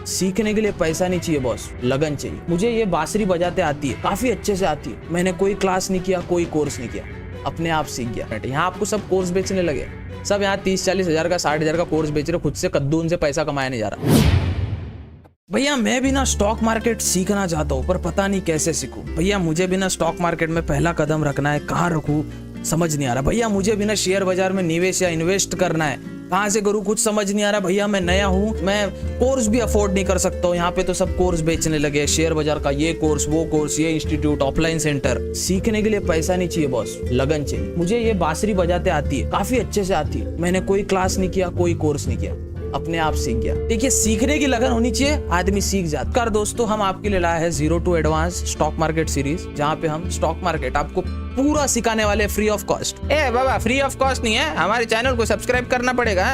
सीखने के लिए पैसा नहीं चाहिए बॉस, लगन चाहिए। मुझे ये बांसुरी बजाते आती है, काफी अच्छे से आती है। मैंने कोई क्लास नहीं किया, कोई कोर्स नहीं किया, अपने आप सीख गया। यहाँ आपको सब कोर्स बेचने लगे, सब यहाँ 30-40 हजार का 60 हजार का कोर्स बेच रहे, खुद से कद्दू उनसे पैसा कमाया नहीं जा रहा। भैया मैं भी ना स्टॉक मार्केट सीखना चाहता हूँ, पर पता नहीं कैसे सीखूं। भैया मुझे भी ना स्टॉक मार्केट में पहला कदम रखना है, कहाँ रखूँ समझ नहीं आ रहा। भैया मुझे भी ना शेयर बाजार में निवेश या इन्वेस्ट करना है, कहाँ से करूँ कुछ समझ नहीं आ रहा। भैया मैं नया हूँ, मैं कोर्स भी अफोर्ड नहीं कर सकता हूँ। यहाँ पे तो सब कोर्स बेचने लगे, शेयर बाजार का ये कोर्स, वो कोर्स, ये इंस्टीट्यूट, ऑफलाइन सेंटर। सीखने के लिए पैसा नहीं चाहिए बॉस, लगन चाहिए। मुझे ये बांसुरी बजाते आती है, काफी अच्छे से आती है। मैंने कोई क्लास नहीं किया, कोई कोर्स नहीं किया, अपने आप सीख गया। देखिए सीखने की लगन होनी चाहिए, आदमी सीख जाता। कर दोस्तों हम आपके लिए लाए हैं 0 to advance stock market series, जहाँ पे हम स्टॉक मार्केट आपको पूरा सिखाने वाले free of cost. A Baba free of cost नहीं है, हमारे चैनल को सब्सक्राइब करना पड़ेगा।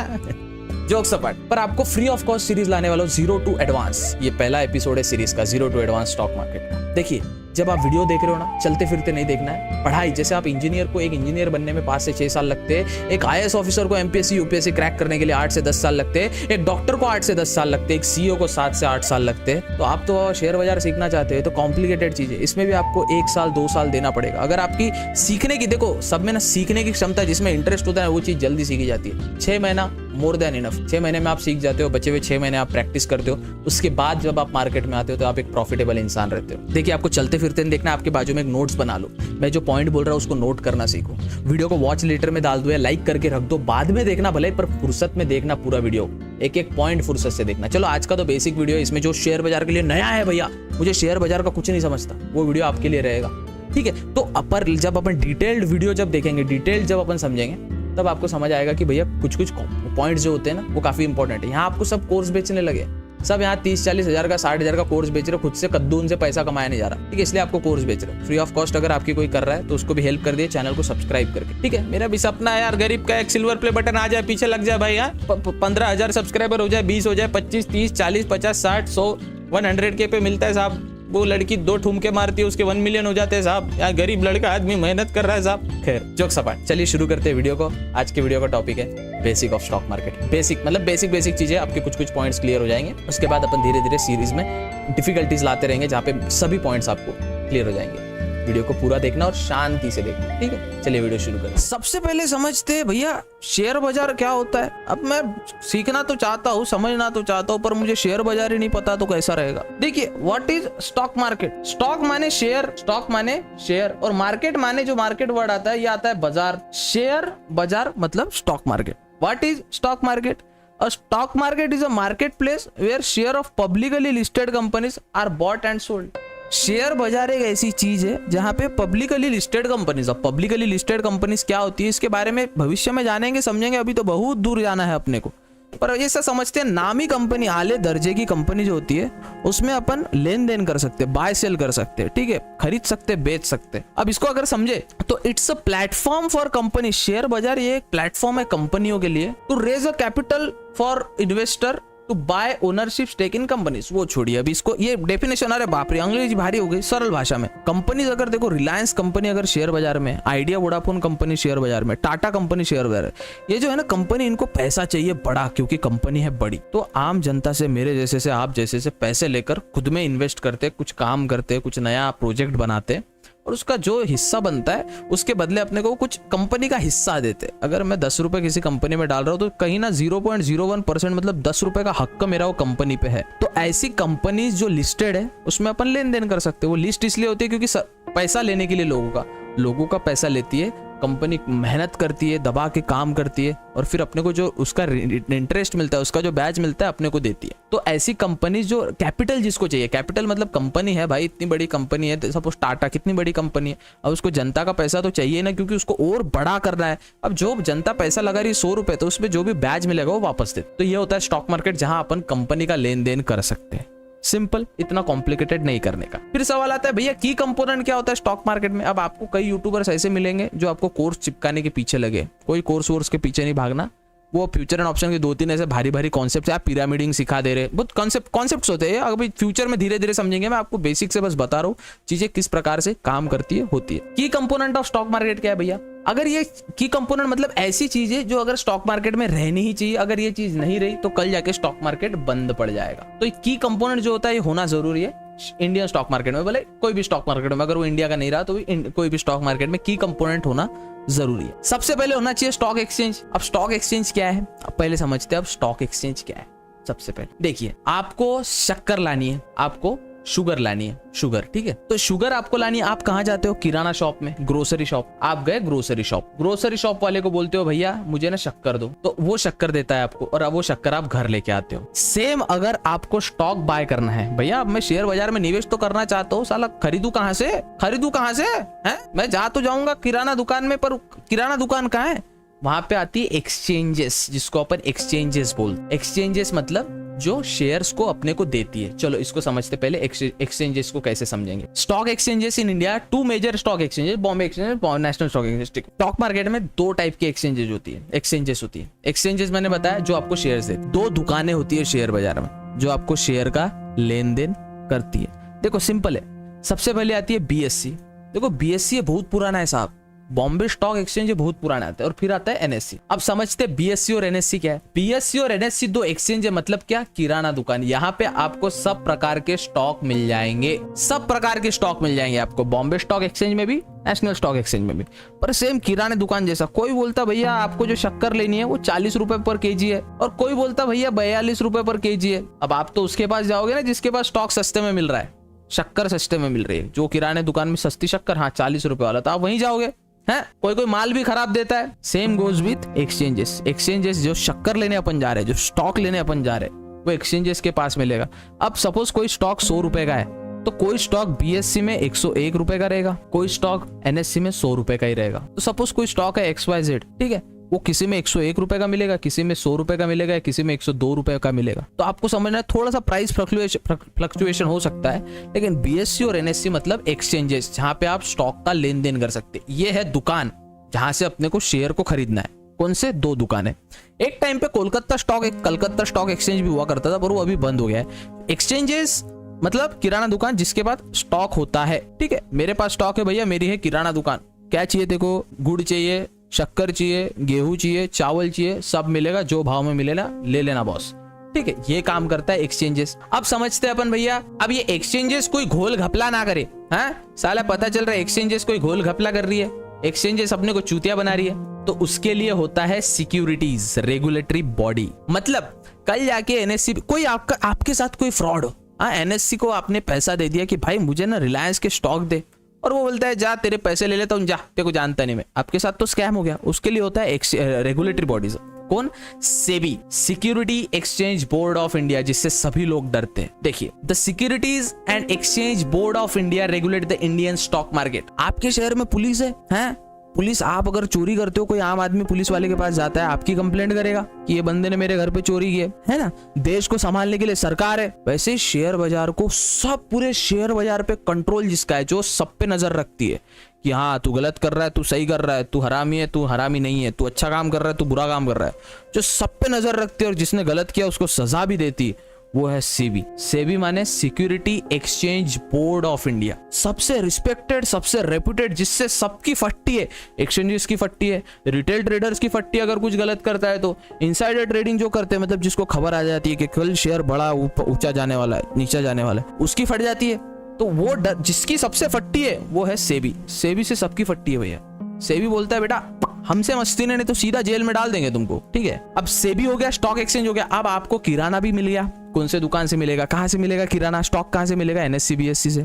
जोक सपाट, पर आपको फ्री ऑफ कॉस्ट सीरीज लाने वाला 0 to एडवांस। ये पहला एपिसोड है सीरीज का 0 to एडवांस स्टॉक मार्केट का। देखिए जब आप वीडियो देख रहे हो ना, चलते फिरते नहीं देखना है। पढ़ाई जैसे आप इंजीनियर को एक इंजीनियर बनने में 5 से 6 साल लगते हैं, एक IAS ऑफिसर को MPSC UPSC क्रैक करने के लिए 8 से 10 साल लगते हैं, एक डॉक्टर को 8 से 10 साल लगते हैं, एक CEO को 7 से 8 साल लगते हैं। तो आप तो शेयर बाजार सीखना चाहते हैं तो कॉम्प्लिकेटेड चीज है, इसमें भी आपको 1 साल 2 साल देना पड़ेगा। अगर आपकी सीखने की, देखो सब में ना सीखने की क्षमता, जिसमें इंटरेस्ट होता है वो चीज जल्दी सीखी जाती है। 6 महीना मोर देन इनफ, 6 महीने में आप सीख जाते हो, बचे हुए 6 महीने आप प्रैक्टिस करते हो। उसके बाद जब आप मार्केट में आते हो तो आप एक प्रॉफिटेबल इंसान रहते हो। देखिए आपको चलते फिरते नहीं देखना, आपके बाजू में एक नोट्स बना लो। मैं जो पॉइंट बोल रहा हूँ उसको नोट करना सीखो। वीडियो को वॉच लेटर में डाल दो या लाइक करके रख दो, बाद में देखना भले, पर फुर्सत में देखना पूरा वीडियो, एक एक पॉइंट फुर्सत से देखना। चलो आज का तो बेसिक वीडियो है, इसमें जो शेयर बाजार के लिए नया है, भैया मुझे शेयर बाजार का कुछ नहीं समझता, वो वीडियो आपके लिए रहेगा, ठीक है। तो अपर जब अपन डिटेल्ड वीडियो जब देखेंगे, डिटेल्ड जब अपन समझेंगे, तब आपको समझ आएगा कि भैया कुछ पॉइंट्स जो होते हैं ना वो काफी इंपॉर्टेंट है। यहाँ आपको सब कोर्स बेचने लगे, सब यहाँ 30-40 हजार का 60 हजार का कोर्स बेच रहे, खुद से कद्दू उनसे पैसा कमाया नहीं जा रहा, ठीक है, इसलिए आपको कोर्स बेच रहे। फ्री ऑफ कॉस्ट अगर आपकी कोई कर रहा है तो उसको भी हेल्प कर दिए, चैनल को सब्सक्राइब करके, ठीक है। मेरा भी सपना है यार, गरीब का एक सिल्वर प्ले बटन आ जाए, पीछे लग जाए भाई, 15,000 सब्सक्राइबर हो जाए, 20 हो जाए, 25, 30, 40, 50, 60, 100, 100K पे मिलता है साहब। वो लड़की 2 ठुमके मारती है, उसके 1 मिलियन हो जाते हैं साहब। यार गरीब लड़का आदमी मेहनत कर रहा है साहब। खैर जोक सपाट, चलिए शुरू करते हैं वीडियो को। आज के वीडियो का टॉपिक है basic of stock market. Basic मतलब बेसिक चीजें, आपके कुछ पॉइंट्स क्लियर हो जाएंगे। उसके बाद अपन धीरे धीरे सीरीज में डिफिकल्टीज लाते रहेंगे, जहाँ पे सभी पॉइंट्स आपको क्लियर हो जाएंगे। वीडियो को पूरा देखना और शांति से देखना, ठीक है। चलिए वीडियो शुरू करें। सबसे पहले समझते हैं भैया शेयर बाजार क्या होता है। अब मैं सीखना तो चाहता हूँ, समझना तो चाहता हूँ, पर मुझे शेयर बाजार ही नहीं पता तो कैसा रहेगा। देखिए what is stock market. Stock माने शेयर, स्टॉक माने शेयर, और मार्केट माने जो मार्केट वर्ड आता है ये आता है बाजार। शेयर बाजार मतलब stock market. What is stock market? A stock market is a marketplace where share of publicly listed companies are bought and sold. Share बाजार एक ऐसी चीज है जहां पे पब्लिकली लिस्टेड कंपनीज, अब पब्लिकली लिस्टेड कंपनीज क्या होती है इसके बारे में भविष्य में जानेंगे, समझेंगे, अभी तो बहुत दूर जाना है अपने को। पर ऐसा समझते हैं नामी कंपनी, आले दर्जे की कंपनी जो होती है उसमें अपन लेन देन कर सकते हैं, बाय सेल कर सकते हैं, ठीक है, खरीद सकते, बेच सकते। अब इसको अगर समझे तो it's a platform for company. Share बाजार ये एक प्लेटफॉर्म है कंपनियों के लिए to raise a capital for investor to buy ownership stake in companies. वो छोड़िए अभी इसको, ये डेफिनेशन, अरे बाप रे अंग्रेजी भारी हो गई, सरल भाषा में। कंपनीज अगर देखो, रिलायंस कंपनी अगर शेयर बाजार में, आइडिया वोडाफोन कंपनी शेयर बाजार में, टाटा कंपनी शेयर बाजार, ये जो है ना कंपनी, इनको पैसा चाहिए बड़ा, क्योंकि कंपनी है बड़ी। तो आम जनता से, मेरे जैसे से, आप जैसे से पैसे लेकर खुद में इन्वेस्ट करते, कुछ काम करते, कुछ नया प्रोजेक्ट बनाते, और उसका जो हिस्सा बनता है उसके बदले अपने को कुछ कंपनी का हिस्सा देते। अगर मैं 10 रुपए किसी कंपनी में डाल रहा हूँ तो कहीं ना 0.01% मतलब 10 रुपए का हक मेरा वो कंपनी पे है। तो ऐसी कंपनीज जो लिस्टेड है उसमें अपन लेन देन कर सकते हैं। वो लिस्ट इसलिए होती है क्योंकि पैसा लेने के लिए लोगों का पैसा लेती है कंपनी, मेहनत करती है, दबा के काम करती है, और फिर अपने को जो उसका इंटरेस्ट मिलता है, उसका जो बैच मिलता है अपने को देती है। तो ऐसी कंपनी जो कैपिटल जिसको चाहिए, कैपिटल मतलब कंपनी है भाई, इतनी बड़ी कंपनी है, सपोज टाटा कितनी बड़ी कंपनी है, अब उसको जनता का पैसा तो चाहिए ना, क्योंकि उसको और बड़ा करना है। अब जो जनता पैसा लगा रही है 100 रुपए, तो उसमें जो भी बैच मिलेगा वो वापस दे। तो ये होता है स्टॉक मार्केट, जहां अपन कंपनी का लेन देन कर सकते हैं। सिंपल, इतना कॉम्प्लिकेटेड नहीं करने का। फिर सवाल आता है भैया की कंपोनेंट क्या होता है स्टॉक मार्केट में। अब आपको कई यूट्यूबर्स ऐसे मिलेंगे जो आपको कोर्स चिपकाने के पीछे लगे। कोई कोर्स वोर्स के पीछे नहीं भागना, वो फ्यूचर एंड ऑप्शन के 2-3 ऐसे भारी भारी कॉन्सेप्ट है, आप पिरामिडिंग सिखा दे रहे, बहुत कॉन्सेप्ट्स होते हैं। अभी फ्यूचर में धीरे धीरे समझेंगे, मैं आपको बेसिक से बस बता रहा हूँ चीजें किस प्रकार से काम करती है, होती है। की कंपोनेंट ऑफ स्टॉक मार्केट क्या है भैया? अगर ये की कंपोनेंट मतलब ऐसी चीज है जो अगर स्टॉक मार्केट में रहनी ही चाहिए, अगर ये चीज नहीं रही तो कल जाके स्टॉक मार्केट बंद पड़ जाएगा। तो की कंपोनेंट जो होता है ये होना जरूरी है इंडियन स्टॉक मार्केट में, भले कोई भी स्टॉक मार्केट में, अगर वो इंडिया का नहीं रहा तो भी कोई भी स्टॉक मार्केट में की कंपोनेंट होना जरूरी है। सबसे पहले होना चाहिए स्टॉक एक्सचेंज। अब स्टॉक एक्सचेंज क्या है, अब पहले समझते हैं अब स्टॉक एक्सचेंज क्या है। सबसे पहले देखिए, आपको शक्कर लानी है, आपको शुगर लानी है, शुगर, ठीक है। तो शुगर आपको लानी है, आप कहाँ जाते हो, किराना शॉप में, ग्रोसरी शॉप। आप गए ग्रोसरी शॉप, ग्रोसरी शॉप वाले को बोलते हो भैया मुझे ना शक्कर दो, तो वो शक्कर देता है आपको और अब वो शक्कर आप घर लेके आते हो। सेम अगर आपको स्टॉक बाय करना है, भैया अब मैं शेयर बाजार में निवेश तो करना चाहता हूँ, साला खरीदू कहाँ से, खरीदू कहाँ से है, मैं जा तो जाऊंगा किराना दुकान में, पर किराना दुकान कहाँ है, वहां पे आती है एक्सचेंजेस, जिसको अपन एक्सचेंजेस बोलते। एक्सचेंजेस मतलब जो शेयर्स को अपने को देती है। चलो इसको समझते पहले एक्सचेंजेस को कैसे समझेंगे। Stock exchanges in India, two major stock exchanges, Bombay exchange, national stock exchange. Stock market में दो टाइप की एक्सचेंजेस होती है, एक्सचेंजेस मैंने बताया जो आपको शेयर्स देती है। दो दुकानें होती है शेयर बाजार में जो आपको शेयर का लेन देन करती है। देखो सिंपल है, सबसे पहले आती है बीएससी। देखो बीएससी बहुत पुराना है साहब, बॉम्बे स्टॉक एक्सचेंज बहुत पुराना आता है, और फिर आता है एनएससी। अब समझते हैं बीएससी और एनएससी क्या है। बीएससी और एनएससी दो एक्सचेंज है, मतलब क्या, किराना दुकान। यहाँ पे आपको सब प्रकार के स्टॉक मिल जाएंगे, सब प्रकार के स्टॉक मिल जाएंगे आपको, बॉम्बे स्टॉक एक्सचेंज में भी, नेशनल स्टॉक एक्सचेंज में भी, पर सेम किराने दुकान जैसा। कोई बोलता भैया आपको जो शक्कर लेनी है वो 40 रुपए पर केजी है, और कोई बोलता भैया 42 रुपए पर केजी है। अब आप तो उसके पास जाओगे ना जिसके पास स्टॉक सस्ते में मिल रहा है, शक्कर सस्ते में मिल रही है, जो किराने दुकान में सस्ती शक्कर, हाँ 40 रुपए वाला, तो आप वहीं जाओगे है। कोई माल भी खराब देता है। Same goes with exchanges. Exchanges जो शक्कर लेने अपन जा रहे हैं, जो स्टॉक लेने अपन जा रहे हैं, वो एक्सचेंजेस के पास मिलेगा। अब सपोज कोई स्टॉक 100 रुपए का है, तो कोई स्टॉक बीएससी में 101 रुपए का रहेगा, कोई स्टॉक एनएससी में 100 रुपए का ही रहेगा। तो सपोज कोई स्टॉक है XYZ, ठीक है, वो किसी में 101 रुपए का मिलेगा, किसी में 100 रुपए का मिलेगा, किसी में 102 रुपए का मिलेगा। तो आपको समझना है थोड़ा सा प्राइस फ्लक्चुएशन हो सकता है, लेकिन बीएससी और एनएससी मतलब एक्सचेंजेस जहां पे आप स्टॉक का लेन देन कर सकते हैं। ये है दुकान जहां से अपने को शेयर को खरीदना है। कौन से, दो दुकानें। एक टाइम पे कलकत्ता स्टॉक एक्सचेंज भी हुआ करता था, पर वो अभी बंद हो गया है। एक्सचेंजेस मतलब किराना दुकान जिसके पास स्टॉक होता है, ठीक है। मेरे पास स्टॉक है भैया, मेरी है किराना दुकान, क्या चाहिए देखो, गुड़ चाहिए, शक्कर चाहिए, गेहूं चाहिए, चावल चाहिए, सब मिलेगा, जो भाव में मिलेगा ले लेना बॉस, ठीक है। ये काम करता है एक्सचेंजेस। अब समझते हैं अपन भैया, अब ये एक्सचेंजेस कोई घोल घपला ना करे, हाँ साला पता चल रहा है एक्सचेंजेस कोई घोल घपला कर रही है, एक्सचेंजेस अपने को चूतिया बना रही है, तो उसके लिए होता है सिक्योरिटीज रेगुलेटरी बॉडी। मतलब कल जाके एनएससी, कोई आपके साथ कोई फ्रॉड हो, हाँ एनएससी को आपने पैसा दे दिया कि भाई मुझे ना रिलायंस के स्टॉक दे, और वो बोलता है जा तेरे पैसे ले लेता हूं, जा तेरे को जानता नहीं मैं, आपके साथ तो स्कैम हो गया। उसके लिए होता है रेगुलेटरी बॉडीज। कौन, SEBI, security exchange board of India, जिससे सभी लोग डरते हैं। देखिए, the securities and exchange board of India regulate the Indian stock market. आपके शहर में पुलिस है, पुलिस, आप अगर चोरी करते हो, कोई आम आदमी पुलिस वाले के पास जाता है, आपकी कंप्लेंट करेगा कि ये बंदे ने मेरे घर पे चोरी की है ना। देश को संभालने के लिए सरकार है। वैसे शेयर बाजार को, सब पूरे शेयर बाजार पे कंट्रोल जिसका है, जो सब पे नजर रखती है कि हाँ तू गलत कर रहा है, तू सही कर रहा है, तू हरामी है, तू हरामी नहीं है, तू अच्छा काम कर रहा है, तू बुरा काम कर रहा है, जो सब पे नजर रखती है और जिसने गलत किया उसको सजा भी देती है, वो है सेबी। सेबी माने security exchange board of India. सबसे रिस्पेक्टेड, सबसे रेप्यूटेड, जिससे सबकी फट्टी है, एक्सचेंजेस की फट्टी है, रिटेल ट्रेडर्स की फट्टी। अगर कुछ गलत करता है तो इनसाइडर ट्रेडिंग जो करते हैं, मतलब जिसको खबर आ जाती है कि कल शेयर बड़ा ऊंचा जाने वाला है, नीचा जाने वाला है, उसकी फट जाती है। तो वो जिसकी सबसे फट्टी है वो है सेबी। सेबी से सबकी फट्टी है भैया। सेबी बोलता है बेटा हमसे मस्ती नहीं तो सीधा जेल में डाल देंगे तुमको, ठीक है। अब सेबी हो गया, स्टॉक एक्सचेंज हो गया। अब आपको किराना भी मिल गया। कौन से दुकान से मिलेगा, कहां से मिलेगा किराना, स्टॉक कहां से मिलेगा, एनएससी बीएससी से।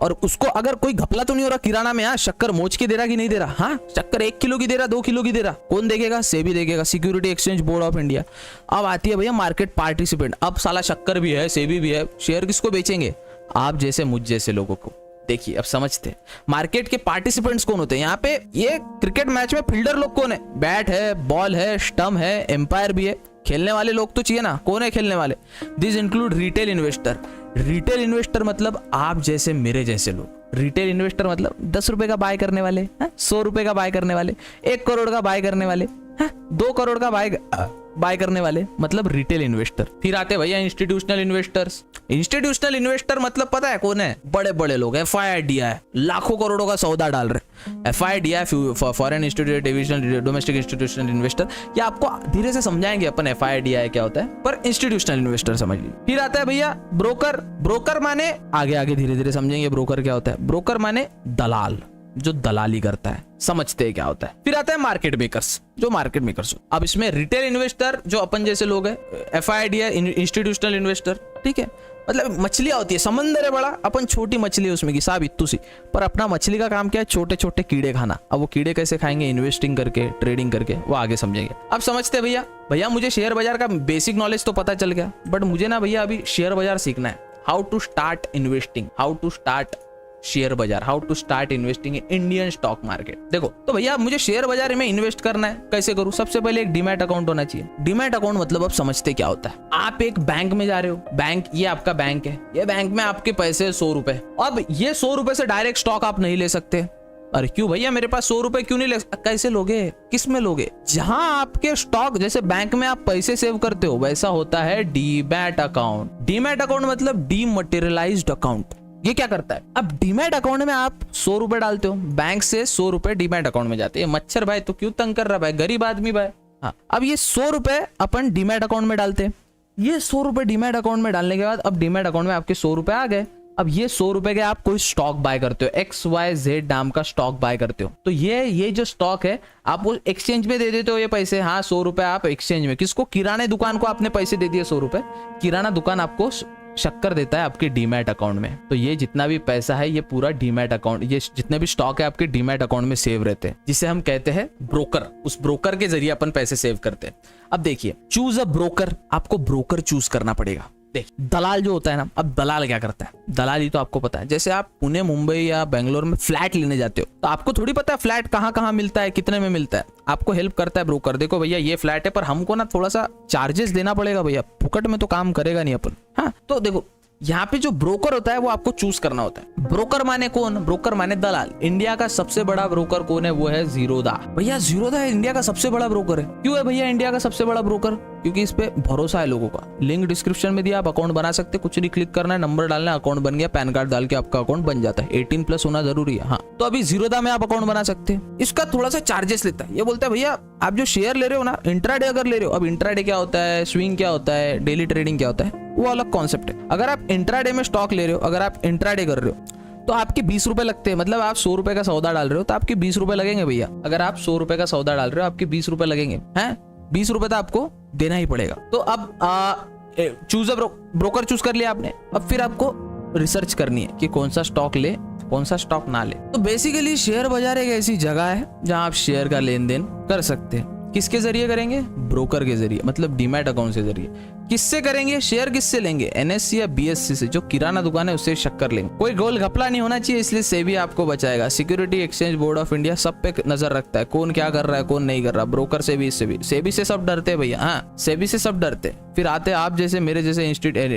और उसको अगर कोई घपला तो नहीं हो रहा किराना में, हाँ शक्कर मोच के दे रहा कि नहीं दे रहा, हाँ शक्कर 1 किलो की दे रहा, 2 किलो की दे रहा, कौन देखेगा, सेबी देखेगा, security exchange board of India. अब आती है भैया मार्केट पार्टिसिपेंट। अब साला शक्कर भी है, सेबी भी है, शेयर किसको बेचेंगे, आप जैसे मुझ जैसे लोगों को। देखिए अब समझते हैं मार्केट के पार्टिसिपेंट्स कौन होते हैं। यहाँ पे ये क्रिकेट मैच में फील्डर लोग कौन है, बैट है, बॉल है, स्टंप है, एम्पायर भी है, खेलने वाले लोग तो चाहिए ना, कौन है खेलने वाले। This include retail investor. Retail investor मतलब आप जैसे मेरे जैसे लोग। रिटेल इन्वेस्टर मतलब 10 रुपए का बाय करने वाले, 100 रुपए का बाय करने वाले, 1 करोड़ का बाय करने वाले, 2 करोड़ का बाय बाय करने वाले मतलब रिटेल इन्वेस्टर। फिर आते भैया इंस्टीट्यूशनल इन्वेस्टर्स। इंस्टीट्यूशनल इन्वेस्टर मतलब पता है कौन है? बड़े बड़े लोग, FIDI लाखों करोड़ों का सौदा डाल रहे। FIDI foreign institute divisional domestic institutional investor, ये आपको धीरे से समझाएंगे अपन FIDI क्या होता है, पर इंस्टीट्यूशनल इन्वेस्टर समझ लीजिए। फिर आता है भैया ब्रोकर। ब्रोकर माने आगे आगे धीरे धीरे समझेंगे ब्रोकर क्या होता है। ब्रोकर माने दलाल, जो दलाली करता है, समझते हैं क्या होता है। फिर आता है मार्केट मेकर्स, जो मार्केट मेकर्स। अब इसमें रिटेल इन्वेस्टर जो अपन जैसे लोग हैं, FIDI इंस्टीट्यूशनल इन्वेस्टर, ठीक है। मतलब मछलियां होती है, समंदर है बड़ा, अपन छोटी मछली है उसमें की साब इतू सी, पर अपना मछली का काम क्या है? छोटे छोटे कीड़े खाना। अब वो कीड़े कैसे खाएंगे? इन्वेस्टिंग करके, ट्रेडिंग करके, वो आगे समझेंगे। अब समझते हैं भैया मुझे शेयर बाजार का बेसिक नॉलेज तो पता चल गया, बट मुझे ना भैया अभी शेयर बाजार सीखना है। How to start investing, how to start share बाजार, how to start investing in Indian stock market. देखो तो भैया मुझे शेयर बाजार में इन्वेस्ट करना है, कैसे करूं? सबसे पहले एक डीमैट अकाउंट होना चाहिए। डीमैट अकाउंट मतलब आप समझते क्या होता है? आप एक बैंक में जा रहे हो, बैंक, ये आपका बैंक है, ये बैंक में आपके पैसे 100 रुपए। अब ये 100 रुपए से डायरेक्ट स्टॉक आप नहीं ले सकते। अरे क्यों भैया, मेरे पास 100 रुपए क्यों नहीं ले? कैसे लोगे? किस में लोगे? जहां आपके स्टॉक, जैसे बैंक में आप पैसे सेव करते हो, वैसा होता है डीमैट अकाउंट। डीमैट अकाउंट मतलब डीमटेरियलाइज्ड अकाउंट। ये क्या करता है? अब डीमैट अकाउंट में आप 100 रुपए डालते हो, बैंक से 100 रुपए डीमैट अकाउंट में जाते हैं। मच्छर भाई तो क्यों तंग कर रहा भाई, गरीब आदमी भाई। हाँ, अब ये 100 रुपए अपन डीमैट अकाउंट में डालते हैं। ये 100 रुपए डीमैट अकाउंट में डालने के बाद अब डीमैट अकाउंट में आपके 100 रुपए आ गए। अब ये 100 रुपए के आप कोई स्टॉक बाय करते हो, XYZ नाम का स्टॉक बाय करते हो, तो ये जो स्टॉक है आप वो एक्सचेंज में दे देते हो ये पैसे। हाँ, 100 रुपए आप एक्सचेंज में, किसको? किराने दुकान को आपने पैसे दे दिए 100 रुपए, किराना दुकान आपको शक्कर देता है आपके डीमैट अकाउंट में। तो ये जितना भी पैसा है ये पूरा डीमैट अकाउंट, ये जितने भी स्टॉक है आपके डीमैट अकाउंट में सेव रहते हैं, जिसे हम कहते हैं ब्रोकर। उस ब्रोकर के जरिए अपन पैसे सेव करते हैं। अब देखिए, चूज अ ब्रोकर, आपको ब्रोकर चूज करना पड़ेगा। देखिए दलाल जो होता है ना, अब दलाल क्या करता है? दलाली तो आपको पता है, जैसे आप पुणे, मुंबई या बेंगलोर में फ्लैट लेने जाते हो, तो आपको थोड़ी पता है फ्लैट कहाँ कहाँ मिलता है, कितने में मिलता है। आपको हेल्प करता है ब्रोकर। देखो भैया ये फ्लैट है, पर हमको ना थोड़ा सा चार्जेस देना पड़ेगा भैया, फुकट में तो काम करेगा नहीं अपन। हाँ, तो देखो यहाँ पे जो ब्रोकर होता है वो आपको चूज करना होता है। ब्रोकर माने कौन? ब्रोकर माने दलाल। इंडिया का सबसे बड़ा ब्रोकर कौन है? वो है जीरोधा। भैया जीरोधा इंडिया का सबसे बड़ा ब्रोकर है। क्यों है भैया इंडिया का सबसे बड़ा ब्रोकर? क्योंकि इस पे भरोसा है लोगों का। लिंक डिस्क्रिप्शन में दिया, आप अकाउंट बना सकते, कुछ नहीं, क्लिक करना है, नंबर डालना है, अकाउंट बन गया, पैन कार्ड डाल के आपका अकाउंट बन जाता है। 18+ होना जरूरी है। हाँ, तो अभी जीरोधा में आप अकाउंट बना सकते हैं। इसका थोड़ा सा चार्जेस लेता है। ये बोलता है भैया आप जो शेयर ले रहे हो ना, इंट्राडे अगर ले रहे हो, अब इंट्राडे क्या होता है, स्विंग क्या होता है, डेली ट्रेडिंग क्या होता है, वो अलग कॉन्सेप्ट है। अगर आप इंट्राडे में स्टॉक ले रहे हो, अगर आप इंट्राडे कर रहे हो, तो आपके 20 रुपए लगते हैं। मतलब आप 100 रुपए का सौदा डाल रहे हो तो आपके 20 रुपए लगेंगे भैया। अगर आप 100 रुपए का सौदा डाल रहे हो, आपके 20 रुपए लगेंगे। हैं, 20 रुपए तो आपको देना ही पड़ेगा। तो अब चूज अ ब्रोकर चूज कर लिया आपने। अब फिर आपको रिसर्च करनी है कि कौन सा स्टॉक ले, कौन सा स्टॉक ना ले। तो बेसिकली शेयर बाजार एक ऐसी जगह है जहां आप शेयर का लेन देन कर सकते हैं। किसके जरिए करेंगे? ब्रोकर के जरिए, मतलब डीमैट अकाउंट के जरिए। किससे करेंगे? शेयर किससे लेंगे? NSE या BSE से, जो किराना दुकान है उससे शक्कर लेंगे। कोई गोल घपला नहीं होना चाहिए, इसलिए सेबी आपको बचाएगा। Security exchange board of India सब पे नजर रखता है, कौन क्या कर रहा है, कौन नहीं कर रहा। ब्रोकर से भी, इससे भी, सेबी से सब डरते हैं भैया। हाँ, सेबी से सब डरते हैं। फिर आते आप जैसे मेरे जैसे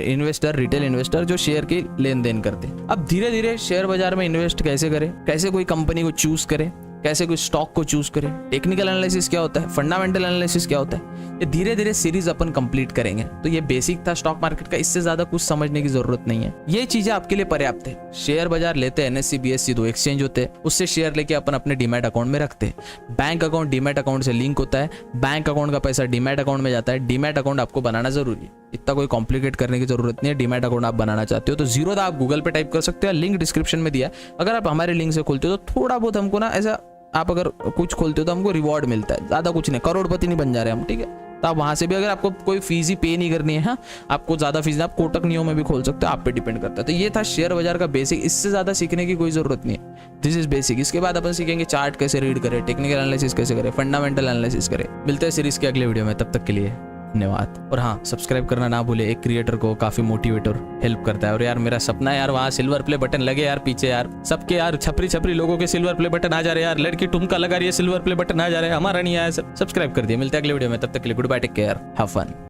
इन्वेस्टर, रिटेल इन्वेस्टर जो शेयर की लेन देन करते हैं। अब धीरे धीरे शेयर बाजार में इन्वेस्ट कैसे करें, कैसे कोई कंपनी को चूज करें, कैसे कोई स्टॉक को चूज करें, टेक्निकल एनालिसिस क्या होता है, फंडामेंटल एनालिसिस क्या होता है, ये धीरे धीरे सीरीज अपन कंप्लीट करेंगे। तो ये बेसिक था स्टॉक मार्केट का, इससे ज्यादा कुछ समझने की जरूरत नहीं है। ये चीजें आपके लिए पर्याप्त है। शेयर बाजार लेते हैं, NSE BSE 2 एक्सचेंज होते हैं, उससे शेयर लेके अपन अपने डीमैट अकाउंट में रखते हैं। बैंक अकाउंट डीमैट अकाउंट से लिंक होता है, बैंक अकाउंट का पैसा डीमैट अकाउंट में जाता है। डीमैट अकाउंट आपको बनाना जरूरी है, इतना कोई कॉम्प्लिकेट करने की जरूरत नहीं है। डीमैट अकाउंट आप बनाना चाहते हो तो जीरोधा आप गूगल पे टाइप कर सकते हो, लिंक डिस्क्रिप्शन में दिया। अगर आप हमारे लिंक से खोलते हो तो थोड़ा बहुत हमको ना ऐसा, आप अगर कुछ खोलते हो तो हमको रिवॉर्ड मिलता है, ज्यादा कुछ नहीं, करोड़पति नहीं बन जा रहे हम, ठीक है। तो आप वहां से भी, अगर आपको कोई फीस ही पे नहीं करनी है, हाँ, आपको ज्यादा फीस, आप कोटक नियो में भी खोल सकते हो, आप पे डिपेंड करता है। तो ये था शेयर बाजार का बेसिक, इससे ज्यादा सीखने की कोई जरूरत नहीं है। This is basic. इसके बाद अपन सीखेंगे चार्ट कैसे रीड करें, टेक्निकल एनालिसिस कैसे करें, फंडामेंटल एनालिसिस करें। मिलते हैं सीरीज के अगले वीडियो में, तब तक के लिए धन्यवाद। और हाँ, सब्सक्राइब करना ना भूले, एक क्रिएटर को काफी मोटिवेट और हेल्प करता है। और यार मेरा सपना है यार, वहाँ सिल्वर प्ले बटन लगे यार पीछे, यार सबके यार छपरी छपरी लोगों के सिल्वर प्ले बटन आ जा रहे हैं यार, लड़की ठुमका लगा रही है, सिल्वर प्ले बटन आ जा रहे हैं, हमारा नहीं आया। सब्सक्राइब कर दिया। मिलते हैं अगले वीडियो में, तब तक के लिए goodbye, take care, have fun.